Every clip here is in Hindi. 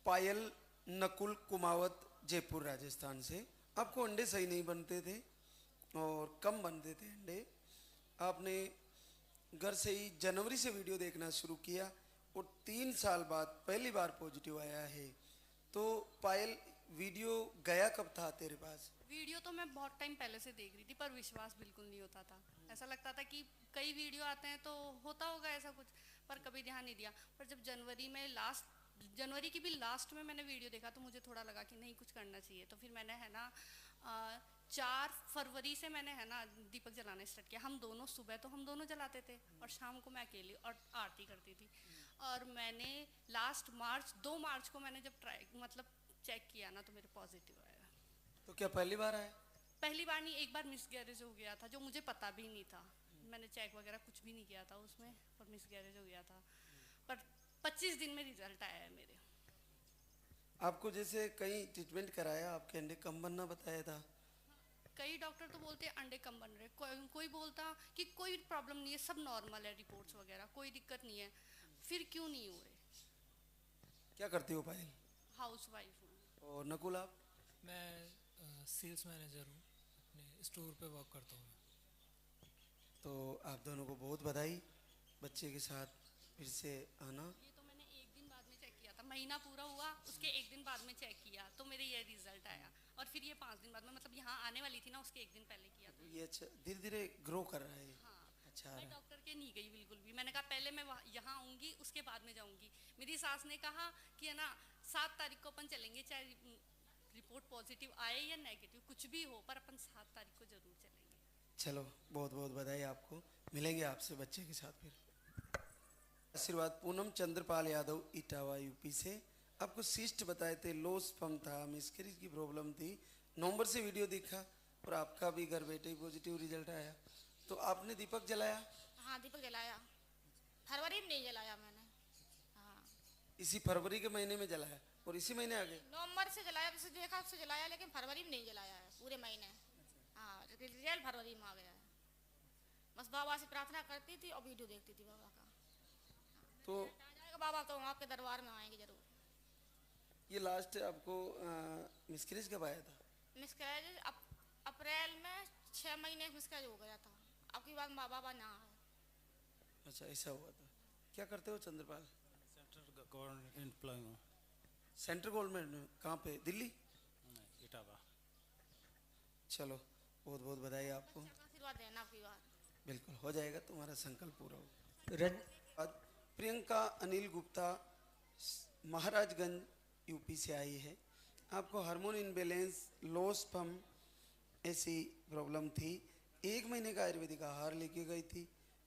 पायल नकुल कुमावत, जयपुर राजस्थान से। आपको अंडे सही नहीं बनते थे और कम बनते थे अंडे। आपने घर से ही जनवरी से वीडियो देखना शुरू किया और 3 साल बाद पहली बार पॉजिटिव आया है। तो पायल, वीडियो गया कब था तेरे पास? वीडियो तो मैं बहुत टाइम पहले से देख रही थी, पर विश्वास बिल्कुल नहीं होता था। ऐसा लगता था कि कई वीडियो आते हैं तो होता होगा ऐसा कुछ, पर कभी ध्यान नहीं दिया। पर जब जनवरी की भी लास्ट में मैंने वीडियो देखा तो मुझे थोड़ा लगा कि नहीं, कुछ करना चाहिए। तो फिर मैंने है ना 4 फरवरी से मैंने है ना दीपक जलाना स्टार्ट किया। हम दोनों सुबह तो हम दोनों जलाते थे और शाम को मैं अकेली और आरती करती थी। और मैंने लास्ट मार्च 2 मार्च को मैंने जब चेक किया ना तो मेरे पॉजिटिव आया। तो क्या पहली बार आया? पहली बार नहीं, एक बार मिसगैरेज हो गया था जो मुझे पता भी नहीं था। मैंने चेक वगैरह कुछ भी नहीं किया था उसमें, और मिसगैरेज हो गया था। पर 25 दिन में रिजल्ट आया है मेरे। आपको जैसे कहीं ट्रीटमेंट कराया, आपके अंडे कम बनना बताया था? कई डॉक्टर तो बोलते हैं अंडे कम बन रहे, कोई बोलता कि कोई प्रॉब्लम नहीं है, सब नॉर्मल है, रिपोर्ट्स वगैरह कोई दिक्कत नहीं है। फिर क्यों नहीं हुए? क्या करती हो पायल? हाउस वाइफ हूँ। और नकुल आप? मैं सेल्स मैनेजर हूँ, अपने स्टोर पे वर्क करता हूँ। तो आप दोनों को बहुत बधाई, बच्चे के साथ फिर से आना। ये तो मैंने एक दिन बाद में चेक किया था, महीना पूरा हुआ उसके एक दिन बाद में चेक किया तो मेरे ये रिजल्ट आया। और फिर ये 5 दिन बाद में, मतलब यहाँ आने वाली थी ना उसके एक दिन पहले किया था। ये अच्छा धीरे धीरे ग्रो कर रहा है। हाँ, अच्छा मैं डॉक्टर के नहीं गई बिल्कुल भी। मैंने कहा पहले मैं यहाँ आऊँगी उसके बाद में जाऊँगी। मेरी सास ने कहा कि है ना 7 तारीख को अपन चलेंगे, चाहे रिपोर्ट पॉजिटिव आए या नेगेटिव कुछ भी हो, पर अपन 7 तारीख को जरूर चलेंगे। चलो बहुत बहुत बधाई आपको, मिलेंगे आपसे बच्चे के साथ फिर। आशीर्वाद पूनम चंद्रपाल यादव, इटावा यूपी से। आपको सिस्ट बताए थे, लो स्पर्म था, मिसकैरेज की प्रॉब्लम थी। नवंबर से वीडियो देखा और आपका भी घर बैठे ही पॉजिटिव रिजल्ट आया। तो आपने दीपक जलाया? हाँ, दीपक जलाया। फरवरी में नहीं जलाया मैंने। हाँ, इसी फरवरी के महीने में जलाया और इसी महीने आ गए? नवंबर से जलाया, जैसे देखा उससे जलाया, लेकिन फरवरी में नहीं जलाया है पूरे महीने। हाँ, रिजल्ट फरवरी में आ गया है। बस बाबा से प्रार्थना करती थी और वीडियो देखती थी बाबा का। तो आ जाएगा बाबा तो हम आपके दरबार में आएंगे जरूर। ये लास्ट आपको मिसकैरेज कब आया था? मिसकैरेज अप्रैल में 6 महीने मिसकैरेज हो गया था। अब की बात बाबा ना आए। अच्छा ऐसा हुआ था। क्या करते हो चंद्रपाल? सेंट्रल गवर्नमेंट एम्प्लॉय हूँ। सेंट्रल गवर्नमेंट में? कहाँ पे? दिल्ली? इटावा। चलो बहुत बहुत बधाई आपको। आशीर्वाद देना आपकी बात। बिल्कुल हो जाएगा, तुम्हारा संकल्प पूरा हो। प्रियंका अनिल गुप्ता, महाराजगंज यूपी से आई है। आपको हार्मोन इनबैलेंस, लो स्पर्म ऐसी प्रॉब्लम थी। 1 महीने का आयुर्वेदिक आहार लेके गई थी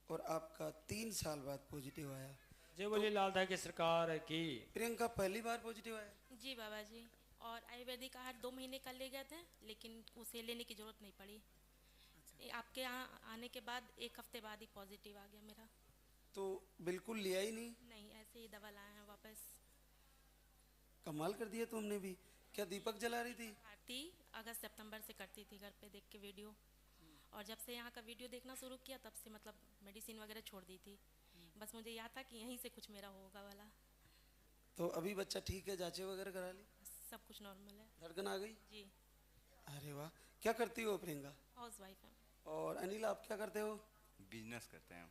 और आपका 3 साल बाद पॉजिटिव आया। जय बोले लालदा की सरकार की। प्रियंका पहली बार पॉजिटिव आया? जी बाबा जी, और आयुर्वेदिक आहार 2 महीने का ले गए थे, लेकिन उसे लेने की ज़रूरत नहीं पड़ी। आपके यहाँ आने के बाद 1 हफ्ते बाद ही पॉजिटिव आ गया मेरा। तो बिल्कुल लिया ही नहीं? नहीं, ऐसे ही दवा लाए हैं वापस। कमाल कर दिया तुमने भी। क्या दीपक जला रही थी? आरती अगस्त सितंबर से करती थी घर पे देख के वीडियो, और जब से यहाँ का वीडियो देखना शुरू किया तब से मतलब मेडिसिन वगैरह छोड़ दी थी। बस मुझे याद था कि यहीं से कुछ मेरा होगा वाला। तो अभी बच्चा ठीक है? जांचें वगैरह करा ली? सब कुछ नॉर्मल है। धड़कन आ गई? जी। अरे वाह। क्या करती हो प्रियंका? हाउस वाइफ है। और अनिल आप क्या करते हो? बिजनेस करते हैं।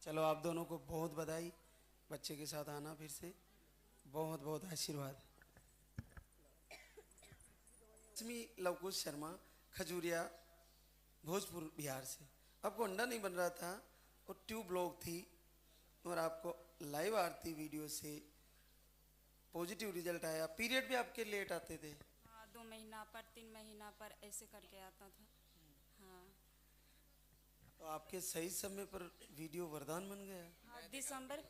चलो आप दोनों को बहुत बधाई, बच्चे के साथ आना फिर से, बहुत बहुत आशीर्वाद। लक्ष्मी लवकुश शर्मा, खजूरिया, भोजपुर बिहार से। आपको अंडा नहीं बन रहा था और ट्यूब ब्लॉक थी और आपको लाइव आरती वीडियो से पॉजिटिव रिजल्ट आया। पीरियड भी आपके लेट आते थे? हाँ, 2 महीना पर 3 महीना पर ऐसे करके आता था। हाँ, तो आपके सही समय पर वीडियो वरदान बन गया। हाँ, दिसंबर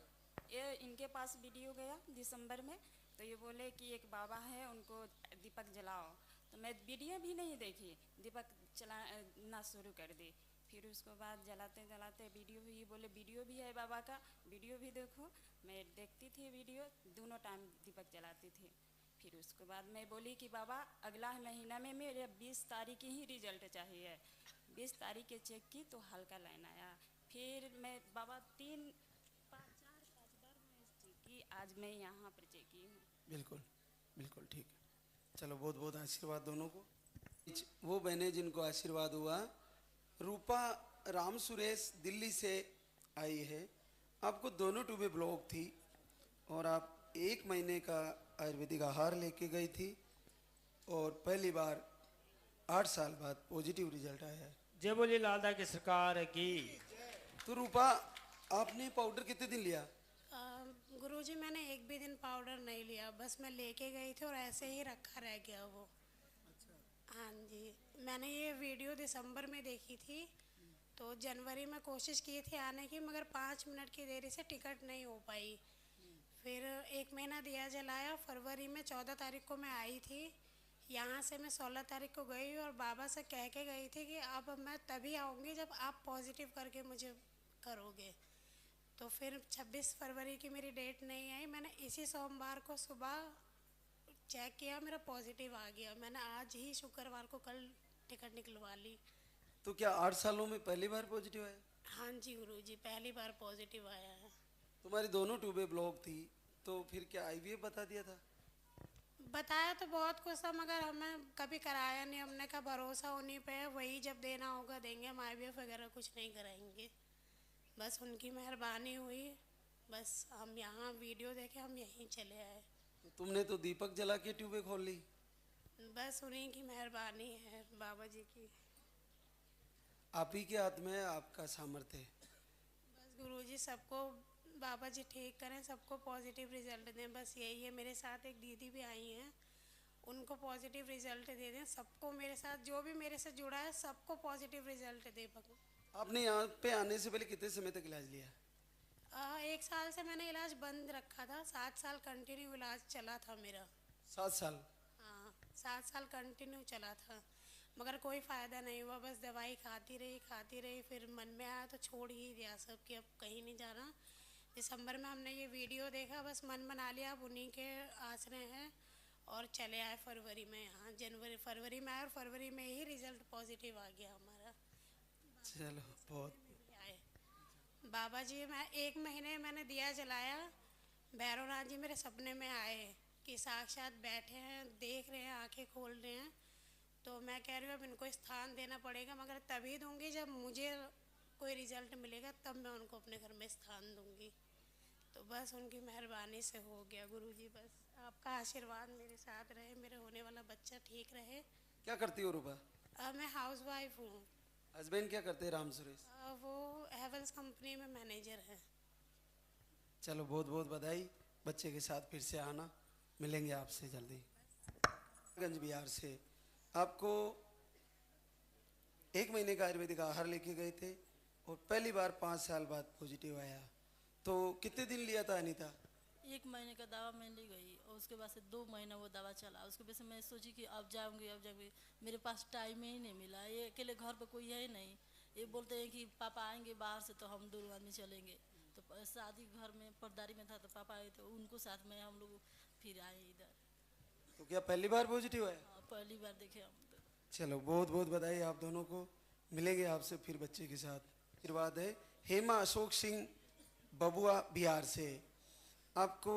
ये इनके पास वीडियो गया दिसंबर में, तो ये बोले कि एक बाबा है उनको दीपक जलाओ। तो मैं वीडियो भी नहीं देखी, दीपक चलाना शुरू कर दी। फिर उसको बाद जलाते जलाते वीडियो भी, ये बोले वीडियो भी है बाबा का, वीडियो भी देखो। मैं देखती थी वीडियो, दोनों टाइम दीपक जलाती थी। फिर उसके बाद मैं बोली कि बाबा अगला महीना में मेरे 20 तारीख की ही रिजल्ट चाहिए। 20 तारीख के चेक की तो हल्का लाइन आया। फिर मैं बाबा 3, 5, 4, 5 बार मैं चेक की, आज मैं यहाँ पर चेक की हूँ। बिल्कुल बिल्कुल ठीक है। चलो बहुत बहुत आशीर्वाद दोनों को। वो बहनें जिनको आशीर्वाद हुआ, रूपा राम सुरेश दिल्ली से आई है। आपको दोनों ट्यूबें ब्लॉक थी और आप 1 महीने का आयुर्वेदिक आहार लेके गई थी और पहली बार 8 साल बाद पॉजिटिव रिजल्ट आया है। जय बोलिए लालदा की सरकार की। तो रूपा, आपने पाउडर कितने दिन लिया? गुरुजी मैंने एक भी दिन पाउडर नहीं लिया, बस मैं लेके गई थी और ऐसे ही रखा रह गया वो। हाँ जी, मैंने ये वीडियो दिसंबर में देखी थी, तो जनवरी में कोशिश की थी आने की, मगर 5 मिनट की देरी से टिकट नहीं हो पाई। फिर 1 महीना दिया जलाया, फरवरी में 14 तारीख को मैं आई थी। यहाँ से मैं 16 तारीख को गई और बाबा से कह के गई थी कि अब मैं तभी आऊँगी जब आप पॉजिटिव करके मुझे करोगे। तो फिर 26 फरवरी की मेरी डेट नहीं आई। मैंने इसी सोमवार को सुबह चेक किया, मेरा पॉजिटिव आ गया। मैंने आज ही शुक्रवार को कल टिकट निकलवा ली। तो क्या 8 सालों में पहली बार पॉजिटिव आया? हाँ जी गुरुजी, पहली बार पॉजिटिव आया है। तुम्हारी दोनों ट्यूबें ब्लॉक थी, तो फिर क्या आईवीएफ बता दिया था? बताया तो बहुत कुछ था, मगर हमें कभी कराया नहीं। हमने का भरोसा उन्हीं पे है, वही जब देना होगा देंगे। हम आईवीएफ वगैरह कुछ नहीं कराएंगे, बस उनकी मेहरबानी हुई। बस हम यहाँ वीडियो देखे, हम यहीं चले आए। तो तुमने तो दीपक जला के ट्यूबें खोल ली। बस उन्हीं की मेहरबानी है, बाबा जी की। आप ही के हाथ में है, आपका सामर्थ्य है। बस गुरुजी सबको बाबा जी ठीक करें, सबको पॉजिटिव रिजल्ट दें, बस यही है। मेरे साथ एक दीदी भी आई हैं, उनको पॉजिटिव रिजल्ट दे दें। सबको, मेरे साथ जो भी मेरे से जुड़ा है, सबको पॉजिटिव रिजल्ट दे। आपने यहाँ पे आने से पहले कितने समय तक इलाज लिया? 1 साल से मैंने इलाज बंद रखा था। 7 साल कंटिन्यू इलाज चला था मेरा। 7 साल? हाँ, 7 साल कंटिन्यू चला था, मगर कोई फ़ायदा नहीं हुआ। बस दवाई खाती रही। फिर मन में आया तो छोड़ ही दिया सब कि अब कहीं नहीं जाना। दिसंबर में हमने ये वीडियो देखा, बस मन बना लिया अब उन्हीं के आसरे हैं और चले आए फरवरी में यहाँ। फरवरी में आए और फरवरी में ही रिजल्ट पॉजिटिव आ गया हमारा। चलो बहुत। आए बाबा जी, मैं 1 महीने मैंने दिया जलाया। भैरवनाथ जी मेरे सपने में आए कि साक्षात बैठे हैं, देख रहे हैं, आंखें खोल रहे हैं। तो मैं कह रही हूँ अब इनको स्थान देना पड़ेगा, मगर तभी दूंगी जब मुझे कोई रिजल्ट मिलेगा, तब मैं उनको अपने घर में स्थान दूंगी। तो बस उनकी मेहरबानी से हो गया गुरुजी। बस आपका आशीर्वाद मेरे साथ रहे, मेरे होने वाला बच्चा ठीक रहे। क्या करती हो रूपा? मैं हाउस वाइफ हूँ। हस्बैंड क्या करते हैं राम सुरेश? वो हेवल्स कंपनी में मैनेजर है। चलो बहुत बहुत बधाई। बच्चे के साथ फिर से आना, मिलेंगे आपसे जल्दी। गंज बिहार से आपको 1 महीने का आयुर्वेदिक आहार लेके गए थे और पहली बार 5 साल बाद पॉजिटिव आया। तो कितने दिन लिया था अनीता? 1 महीने का दवा मैं ली गई और उसके बाद से 2 महीना वो दवा चला। उसके बाद से मैं सोची कि अब जाऊंगी। मेरे पास टाइम ही नहीं मिला। ये अकेले घर पर कोई है नहीं। ये बोलते हैं कि पापा आएंगे बाहर से तो हम 2 आदमी चलेंगे। तो शादी घर में पर्दारी में था तो पापा आए तो उनको साथ में हम लोग फिर आए इधर। तो क्या पहली बार पॉजिटिव आया? पहली बार देखे हम तो। चलो बहुत बहुत बधाई आप दोनों को। मिलेंगे आपसे फिर बच्चे के साथ। आशीर्वाद है हेमा अशोक सिंह बबुआ बिहार से। आपको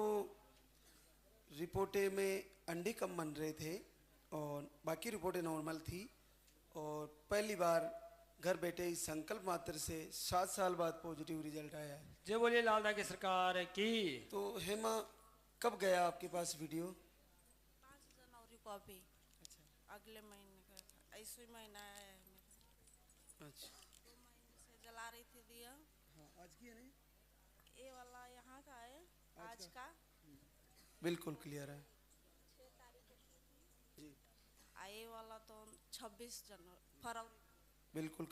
रिपोर्टें में अंडे कम बन रहे थे और बाकी रिपोर्टें नॉर्मल थी और पहली बार घर बैठे ही संकल्प मात्र से 7 साल बाद पॉजिटिव रिजल्ट आया है। जय बोलिए लालदा की सरकार की। तो हेमा, कब गया आपके पास वीडियो? 5 जनवरी को अभी। अगले महीने का था, इसी महीना आया है मेरा। अच्छा, 2 महीने से जला रही थी दिया। हाँ, आज की है नहीं? ये वाला यहाँ का है आज का। बिल्कुल क्लियर है 6 तारीख को जी। ये वाला तो 26 फरवरी। बिल्कुल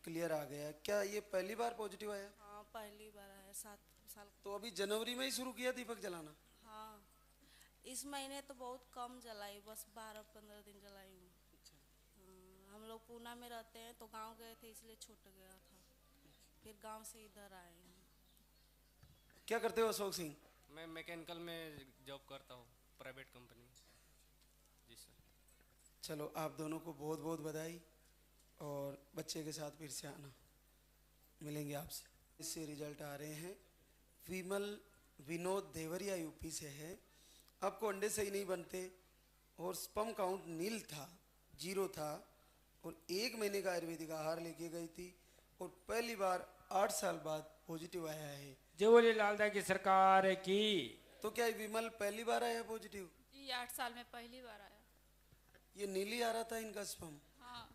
क्लियर आ गया। क्या ये पहली बार पॉजिटिव आया? हाँ, पहली बार आया 7 साल। तो अभी जनवरी में ही शुरू किया दीपक जलाना? हाँ, इस महीने तो बहुत कम जलाई, बस 12-15 दिन जलाई हूँ। हम लोग पूना में रहते हैं तो गांव गए थे इसलिए छूट गया था, फिर गांव से इधर आए हैं। क्या करते हो अशोक सिंह? मैं मैकेनिकल में जॉब करता हूँ, प्राइवेट कंपनी। जी सर। चलो आप दोनों को बहुत बहुत बधाई और बच्चे के साथ फिर से आना, मिलेंगे आपसे। इससे रिजल्ट आ रहे हैं। विमल विनोद देवरिया यूपी से है। आपको अंडे सही नहीं बनते और स्पर्म काउंट नील था, 0 था, और 1 महीने का आयुर्वेदिक आहार लेके गई थी और पहली बार 8 साल बाद पॉजिटिव आया है। जय बोले लालदा की सरकार की। तो क्या ये विमल पहली बार आया पॉजिटिव? जी 8 साल में पहली बार आया। ये नीली आ रहा था इनका स्पर्म? हाँ,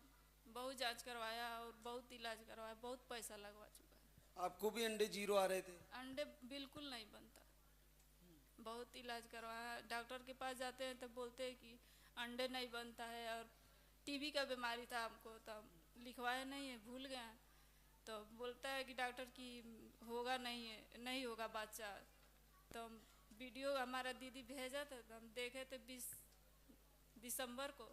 बहुत जांच करवाया और बहुत इलाज करवाया, बहुत पैसा लगवा चुका है। आपको भी अंडे 0 आ रहे थे? अंडे बिल्कुल नहीं बनता, बहुत इलाज करवाया। डॉक्टर के पास जाते हैं तो बोलते हैं कि अंडे नहीं बनता है, और टीबी का बीमारी था हमको, तो लिखवाया नहीं है, भूल गए। तो बोलता है कि डॉक्टर की होगा नहीं है, नहीं होगा बच्चा। तो वीडियो हमारा दीदी भेजा था, तो हम देखे थे 20 दिसंबर को,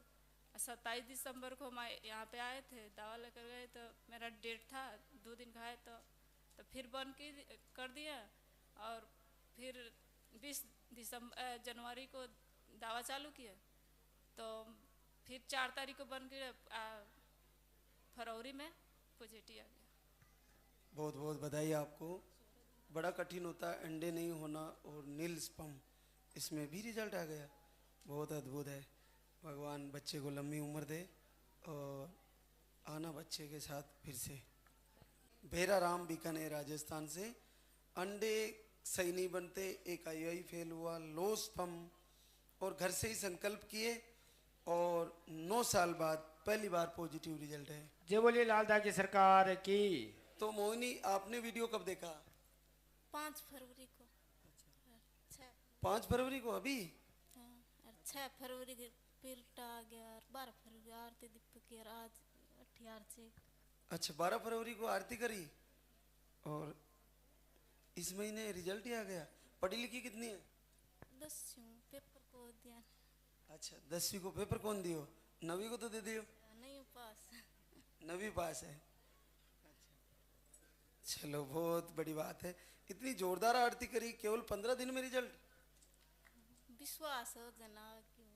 27 दिसंबर को हम यहाँ पे आए थे, दवा लेकर गए तो मेरा डेट था, 2 दिन खाए तो फिर बंद कर दिया। और फिर 20 जनवरी को दवा चालू किया, तो फिर 4 तारीख को बंद किया, फरवरी में पॉजिटिव आ गया। बहुत बहुत बधाई आपको। बड़ा कठिन होता है अंडे नहीं होना और नील स्पर्म, इसमें भी रिजल्ट आ गया, बहुत अद्भुत है। भगवान बच्चे को लंबी उम्र दे और आना बच्चे के साथ फिर से। भेरा राम बीकानेर राजस्थान से, अंडे सही नहीं बनते, एक आईआई फेल हुआ, लो स्पर्म, और घर से ही संकल्प किए और 9 साल बाद पहली बार पॉजिटिव रिजल्ट है। जय बोले लालदा की सरकार की। तो मोहिनी, आपने वीडियो कब देखा? 5 फरवरी को। 5 फरवरी को अभी? हाँ, और 6 फरवरी को फिर आ गया, और 12 फरवरी आरती दीपक की, और आज 18 से। अच्छा, 12 फरवरी को आरती करी और इस महीने रिजल्ट ही आ गया। पढ़ी लिखी कितनी है? 10वीं पेपर को दिया। अच्छा, 10वीं को पेपर कौन दियो? 9वीं को तो दे दियो। नहीं पास। 9वीं पास है। चलो, बहुत बड़ी बात है। इतनी जोरदार आरती करी, केवल 15 दिन में रिजल्ट? विश्वास हो जना क्यों?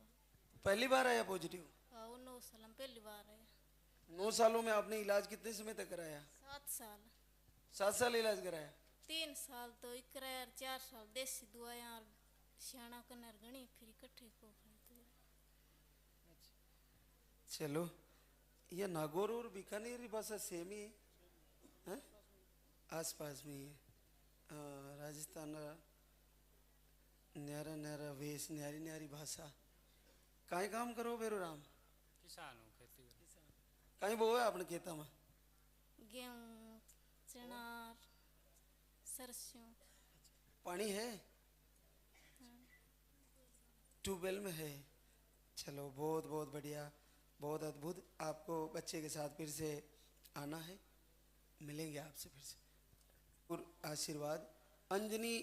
पहली बार आया पॉजिटिव? 9 साल में पहली बार आया। 9 सालों में आपने इलाज कितने समय तक कराया? 7 साल। 7 साल इलाज कराया? 3 साल तो कराया, 4 साल देसी दवाइयाँ और सियाणा कनर गणी फिर इकट्ठे को। चलो, ये नागौर और बीकानेर भाषा सेम ही है, आसपास में ही है। राजस्थान न्यारा न्यारा वेश, न्यारी न्यारी भाषा। काहे काम करो बेरो राम? किसान हूँ, खेती काहे वो है आपने खेता में? गेहूँ, चना, सरसों। पानी है? ट्यूबवेल में है। चलो, बहुत बहुत बढ़िया, बहुत अद्भुत। आपको बच्चे के साथ फिर से आना है, मिलेंगे आपसे फिर से। और आशीर्वाद अंजनी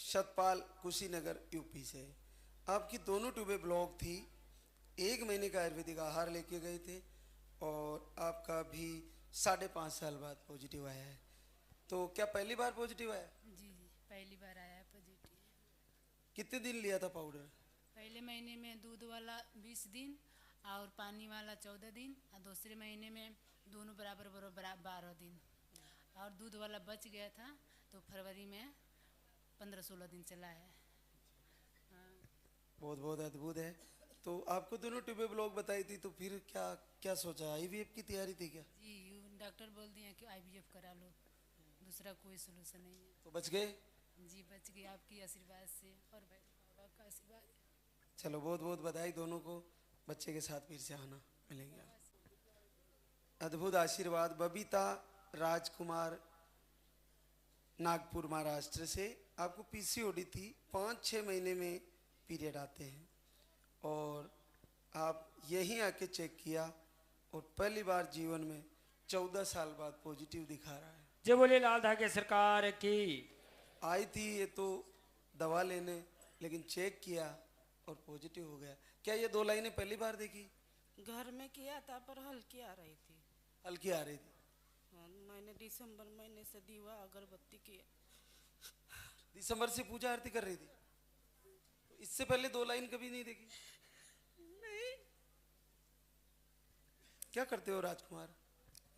सतपाल, कुशीनगर यूपी से। आपकी दोनों ट्यूबें ब्लॉक थी, 1 महीने का आयुर्वेदिक आहार लेके गए थे और आपका भी 5.5 साल बाद पॉजिटिव आया है। तो क्या पहली बार पॉजिटिव आया? जी पहली बार आया है पॉजिटिव। कितने दिन लिया था पाउडर? पहले महीने में दूध वाला 20 दिन और पानी वाला 14 दिन, और दूसरे महीने में दोनों बराबर 12 दिन, और दूध वाला बच गया था तो फरवरी में 15-16 दिन चला है। बहुत बहुत अद्भुत है। तो आपको दोनों ट्यूबें ब्लॉक बताई थी, तो फिर क्या क्या सोचा? आईवीएफ की तैयारी थी क्या? जी, डॉक्टर बोल दिए कि आईवीएफ करा लो, दूसरा कोई सोल्यूशन नहीं है। तो बच गए? जी बच गए, आपकी आशीर्वाद से और बाबा का आशीर्वाद। चलो, बहुत बहुत बधाई दोनों को। बच्चे के साथ फिर से आना, मिलेंगे आप। अद्भुत आशीर्वाद। बबीता राजकुमार, नागपुर महाराष्ट्र से। आपको पीसीओडी थी, 5-6 महीने में पीरियड आते हैं और आप यहीं आके चेक किया और पहली बार जीवन में 14 साल बाद पॉजिटिव दिखा रहा है। जय बोले लालदा की सरकार की। आई थी ये तो दवा लेने, लेकिन चेक किया और पॉजिटिव हो गया। क्या ये 2 लाइनें पहली बार देखी? घर में किया था पर हल्की आ रही थी। हल्की आ रही थी? हाँ, मैंने दिसंबर महीने से दीवा अगरबत्ती किया। दिसंबर से पूजा आरती कर रही थी? तो इससे पहले 2 लाइन कभी नहीं देखी? नहीं। क्या करते हो राजकुमार?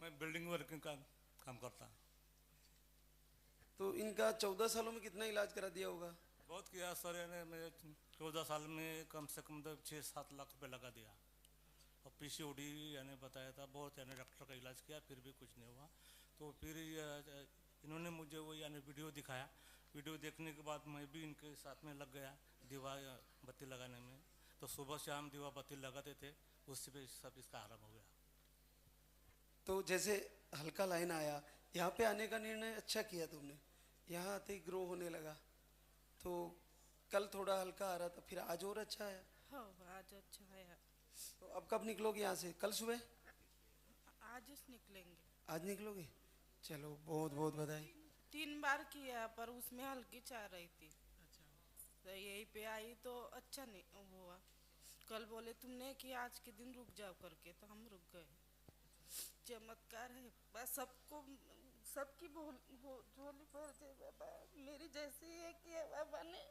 मैं बिल्डिंग वर्किंग का काम करता। तो इनका 14 सालों में कितना इलाज करा दिया होगा? बहुत किया सर ने, मेरे 14 साल में कम से कम 6-7 लाख रुपए लगा दिया। और पीसीओडी यानी बताया था, बहुत यानी डॉक्टर का इलाज किया, फिर भी कुछ नहीं हुआ। तो फिर इन्होंने मुझे वो यानी वीडियो दिखाया। वीडियो देखने के बाद मैं भी इनके साथ में लग गया दीवा बत्ती लगाने में। तो सुबह शाम दीवा बत्ती लगाते थे, उससे भी सब इसका आराम हो गया। तो जैसे हल्का लाइन आया, यहाँ पे आने का निर्णय अच्छा किया तुमने, यहाँ आते ही ग्रो होने लगा। तो कल थोड़ा हल्का आ रहा था, फिर आज और अच्छा है। हाँ आज अच्छा है। तो अब कब निकलोगे यहाँ से? कल सुबह? आज निकलेंगे। आज निकलोगे? चलो बहुत बहुत बधाई। 3 बार किया पर उसमें हल्की चाह रही थी। तो यही पे आई तो अच्छा नहीं हुआ। कल बोले तुमने कि आज के दिन रुक जाओ करके, तो हम रुक गए। चमत्कार है बस, सबको सबकी झोली भर दे बाबा, मेरी जैसी है कि बाबा ने।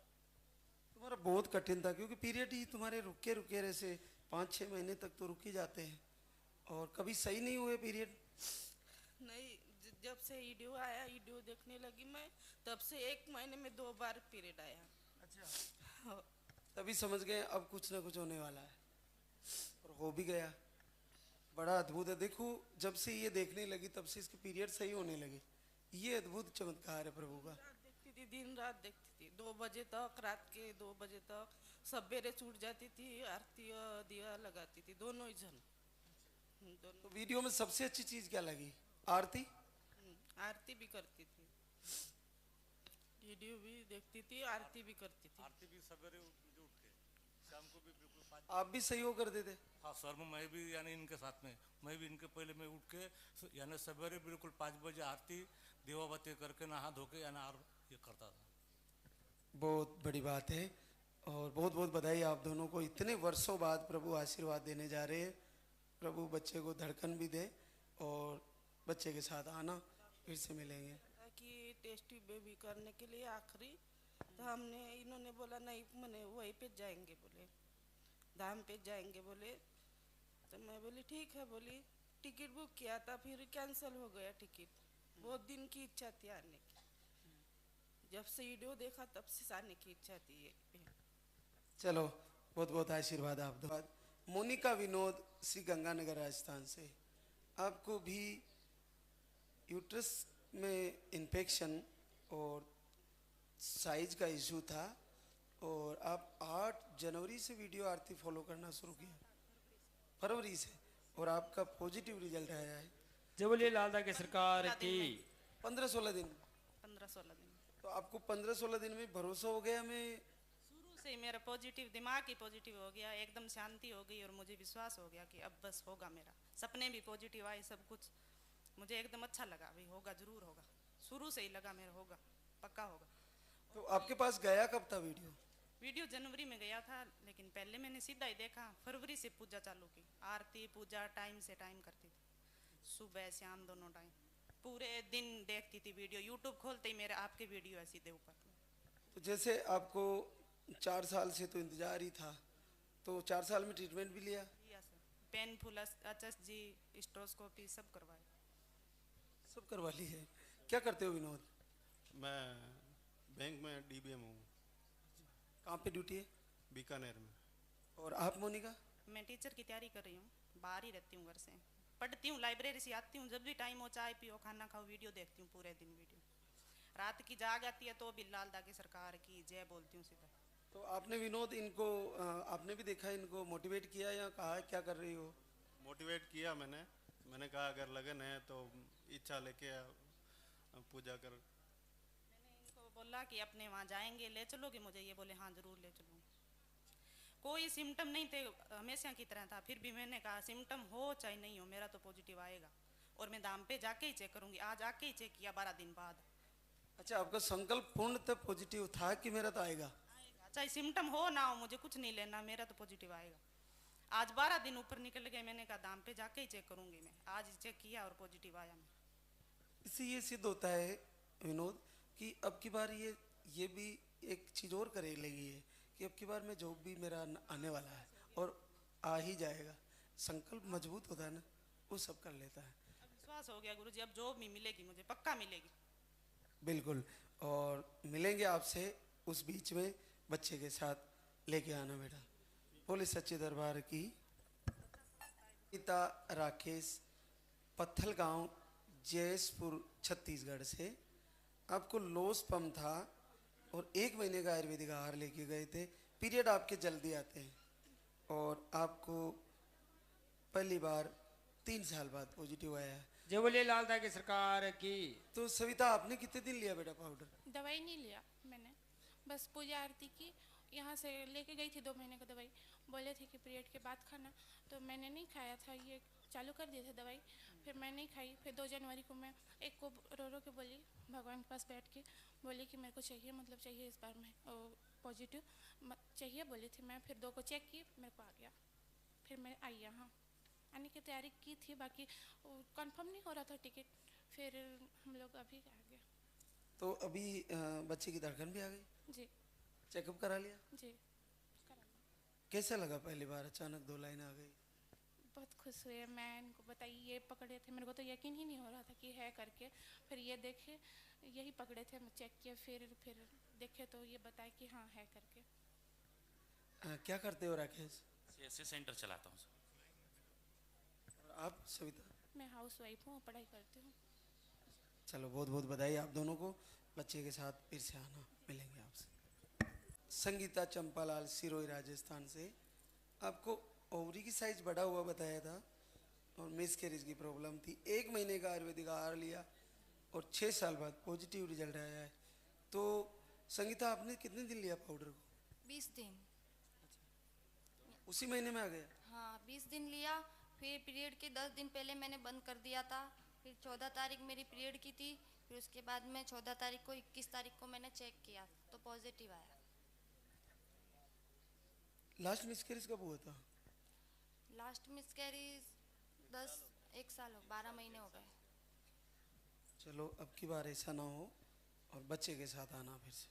तुम्हारा बहुत कठिन था क्योंकि पीरियड ही तुम्हारे रुके रुके रहे, 5-6 महीने तक तो रुक ही जाते हैं, और कभी सही नहीं हुए पीरियड। नहीं, जब से वीडियो आया, वीडियो देखने लगी मैं, तब से 1 महीने में 2 बार पीरियड आया। अच्छा। तभी समझ गए अब कुछ ना कुछ होने वाला है, और हो भी गया। बड़ा अद्भुत है। देखो जब से ये देखने लगी तब से इसके पीरियड सही होने लगे। ये अद्भुत चमत्कार है प्रभु का। देखती थी, दिन रात देखती थी, 2 बजे तक, रात के 2 बजे तक सवेरे छूट जाती थी। आरती और दिया लगाती थी, दोनों ही जन। तो वीडियो में सबसे अच्छी चीज क्या लगी? आरती? आरती भी करती थी, वीडियो भी देखती थी, आरती भी करती थी। आरती भी सवेरे उठ के, शाम को भी बिल्कुल 5। आप भी सहयोग कर देते? हाँ सर, मैं भी यानी इनके साथ में, मैं भी इनके पहले मैं उठ के यानी सवेरे बिल्कुल 5 बजे आरती दीवा बत्ती करके नहा धो के यानी और ये करता था। बहुत बड़ी बात है, और बहुत बहुत बधाई आप दोनों को। इतने वर्षों बाद प्रभु आशीर्वाद देने जा रहे हैं। प्रभु बच्चे को धड़कन भी दे, और बच्चे के साथ आना, फिर से मिलेंगे। कि टेस्टी बेबी करने के लिए आखिरी, तो हमने, इन्होंने बोला नहीं, मैंने वहीं पे जाएंगे, बोले धाम पे जाएंगे बोले। तो मैं बोली ठीक है, बोली टिकट बुक किया था, फिर कैंसिल हो गया टिकट। बहुत दिन की इच्छा थी आने की, जब से वीडियो देखा तब से आने की इच्छा थी। चलो बहुत बहुत आशीर्वाद आप दो। मोनिका विनोद, श्री गंगानगर राजस्थान से। आपको भी यूट्रस में इन्फेक्शन और साइज का इशू था, और आप 8 जनवरी से वीडियो आरती फॉलो करना शुरू किया, फरवरी से, और आपका पॉजिटिव रिजल्ट आया है। जय बोलिए लालदा की सरकार की। 15-16 दिन? 15-16 दिन। तो आपको 15-16 दिन में भरोसा हो गया? मैं शुरू से मेरा पॉजिटिव, दिमाग ही पॉजिटिव हो गया, एकदम शांति हो गई, और मुझे विश्वास हो गया कि अब बस होगा मेरा। सपने भी पॉजिटिव आए, सब कुछ मुझे एकदम अच्छा लगा, भाई होगा, जरूर होगा। शुरू से ही लगा मेरा होगा, पक्का होगा। तो आपके पास गया कब था वीडियो? वीडियो जनवरी में गया था, लेकिन पहले मैंने सीधा ही देखा। फरवरी से पूजा चालू की, आरती पूजा टाइम से टाइम करती थी, सुबह शाम दोनों टाइम, पूरे दिन देखती थी वीडियो। यूट्यूब खोलते ही मेरे आपके वीडियो है सीधे ऊपर। तो जैसे आपको 4 साल से तो इंतजार ही था, तो 4 साल में ट्रीटमेंट भी लिया? पेनफुल HSG, स्टेथोस्कोपी सब करवाए। सब करवा ली है। क्या करते हो विनोद? मैं बैंक में DBM हूँ। कहाँ पे ड्यूटी है? बीकानेर में। और आप मोनिका? मैं टीचर की तैयारी कर रही हूँ, बाहर ही रहती हूँ घर से, पढ़ती हूँ, लाइब्रेरी से आती हूँ, जब भी टाइम हो चाय पियो, खाना खाओ, वीडियो देखती हूँ पूरे दिन वीडियो। रात की जाग आती है तो भी लालदा की सरकार की जय बोलती हूँ सीधा। तो आपने विनोद इनको, आपने भी देखा इनको मोटिवेट किया या कहा क्या कर रही हो? मोटिवेट किया मैंने कहा अगर लगन है तो इच्छा लेके पूजा कर। मैंने इनको बोला कि अपने वहाँ जाएंगे, ले चलोगे मुझे? ये बोले हाँ जरूर ले चलूँगी। कोई सिम्टम नहीं थे, हमेशा की तरह था, फिर भी मैंने कहा सिम्टम हो चाहे नहीं हो, मेरा तो पॉजिटिव आएगा, और मैं दाम पे जाके ही चेक करूँगी। आज आके ही चेक किया 12 दिन बाद। अच्छा, आपका संकल्प पूर्णतः पॉजिटिव था कि मेरा तो आएगा? चाहे सिम्टम हो ना हो, मुझे कुछ नहीं लेना, मेरा तो पॉजिटिव आएगा। आज 12 दिन ऊपर निकल गए, मैंने कहा दाम पे जाके ही चेक करूँगी मैं। आज चेक किया और पॉजिटिव आया मैं। इससे ये सिद्ध होता है विनोद कि अब की बार ये भी एक चीज़ और करे लगी है कि अब की बार मैं जॉब भी मेरा आने वाला है, और आ ही जाएगा। संकल्प मजबूत होता है ना, वो सब कर लेता है। अब विश्वास हो गया गुरुजी, अब जॉब भी मिलेगी मुझे, पक्का मिलेगी। बिल्कुल, और मिलेंगे आपसे उस बीच में बच्चे के साथ। लेके आना बेटा। पुलिस सच्चे दरबार की पिता राकेश पत्थल गांव जयसपुर छत्तीसगढ़ से आपको लोस पम था और 1 महीने का आयुर्वेदिक आहार लेके गए थे। पीरियड आपके जल्दी आते हैं और आपको पहली बार 3 साल बाद पॉजिटिव आया है। जय बोलिए लालदा की सरकार की। तो सविता आपने कितने दिन लिया बेटा पाउडर? दवाई नहीं लिया मैंने, बस पूजा आरती की। यहाँ से लेके गई थी 2 महीने का दवाई, बोले थे कि पीरियड के बाद खाना, तो मैंने नहीं खाया था। ये चालू कर दिए थे दवाई, फिर मैं नहीं खाई। फिर 2 जनवरी को मैं एक को रो के बोली, भगवान के पास बैठ के बोली कि मेरे को चाहिए, मतलब चाहिए इस बार में पॉजिटिव चाहिए बोली थी मैं। फिर 2 को चेक की, मेरे को आ गया। फिर मैं आई यहाँ आने की तैयारी की थी, बाकी कंफर्म नहीं हो रहा था टिकट। फिर हम लोग अभी आ गए। तो अभी बच्चे की धड़कन भी आ गई? जी। चेकअप करा लिया? जी। कैसा लगा पहली बार अचानक 2 लाइन आ गई? बहुत खुश हुए। मैं इनको बताई, ये पकड़े थे, मेरे को तो यकीन ही नहीं हो रहा था कि है करके। फिर ये देखे, यही पकड़े थे, मैं चेक किया, फिर देखे तो ये बताए कि हाँ है करके। क्या करते हो राकेश? CSC सेंटर चलाता हूँ। आप सविता? मैं हाउस वाइफ हूँ, पढ़ाई करती हूँ। चलो बहुत बहुत बधाई आप दोनों को। बच्चे के साथ फिर से आना, मिलेंगे आपसे। संगीता चंपालाल सिरोही राजस्थान से आपको ओवरी की साइज बड़ा हुआ बताया था और मिसकैरेज की प्रॉब्लम थी। 1 महीने का आयुर्वेदिक आहार लिया और 6 साल बाद पॉजिटिव रिजल्ट आया है। तो संगीता आपने कितने दिन लिया पाउडर को? 20 दिन। उसी महीने में आ गया? हाँ 20 दिन लिया। फिर पीरियड के 10 दिन पहले मैंने बंद कर दिया था। फिर 14 तारीख मेरी पीरियड की थी। फिर उसके बाद में 14 तारीख को 21 तारीख को मैंने चेक किया तो पॉजिटिव आया। लास्ट मिसकैरेज कब हुआ था? लास्ट मिसकैरेज 1 साल 12 महीने हो गए। चलो अब की बार ऐसा ना हो और बच्चे के साथ आना फिर से।